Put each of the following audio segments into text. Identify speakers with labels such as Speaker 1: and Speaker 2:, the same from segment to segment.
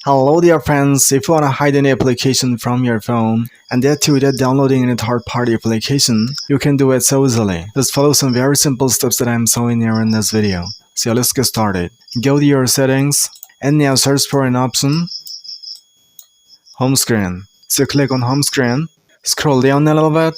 Speaker 1: Hello dear friends, if you want to hide any application from your phone and that too without downloading any third-party application, you can do it so easily. Just follow some very simple steps that I'm showing here in this video. So let's get started. Go to your settings and now search for an option, home screen. So click on home screen, scroll down a little bit,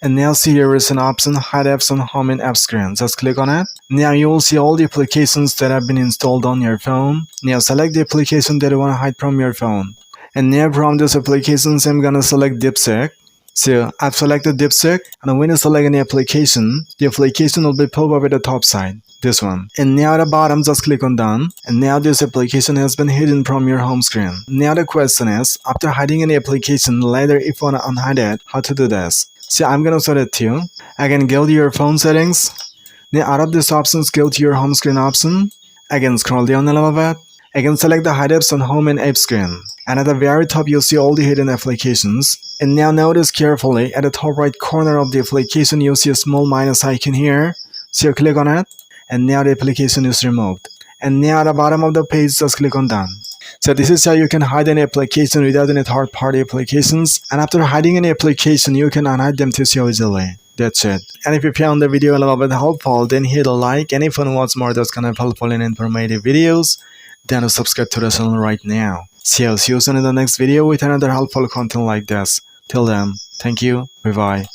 Speaker 1: and now see here is an option hide apps on home and app screen. Just click on it. Now you will see all the applications that have been installed on your phone. Now select the application that you want to hide from your phone. And now from those applications I'm gonna select DeepSeek. So I've selected DeepSeek, and when you select any application, the application will be pulled up at the top side. This one. And now at the bottom just click on done. And now this application has been hidden from your home screen. Now the question is, after hiding any application, later if you want to unhide it, how to do this? So I'm gonna show it to you. Again, go to your phone settings. Now out of these options, go to your home screen option. Again, scroll down a little bit. Again, select the hide apps on home and app screen. And at the very top, you'll see all the hidden applications. And now notice carefully, at the top right corner of the application, you'll see a small minus icon here. So you click on it, and now the application is removed. And now at the bottom of the page, just click on done. So this is how you can hide any application without any third-party applications. And after hiding any application, you can unhide them too so easily. That's it. And if you found the video a little bit helpful, then hit a like. And if you want more those kind of helpful and informative videos, then subscribe to the channel right now. See you soon in the next video with another helpful content like this. Till then, thank you. Bye bye.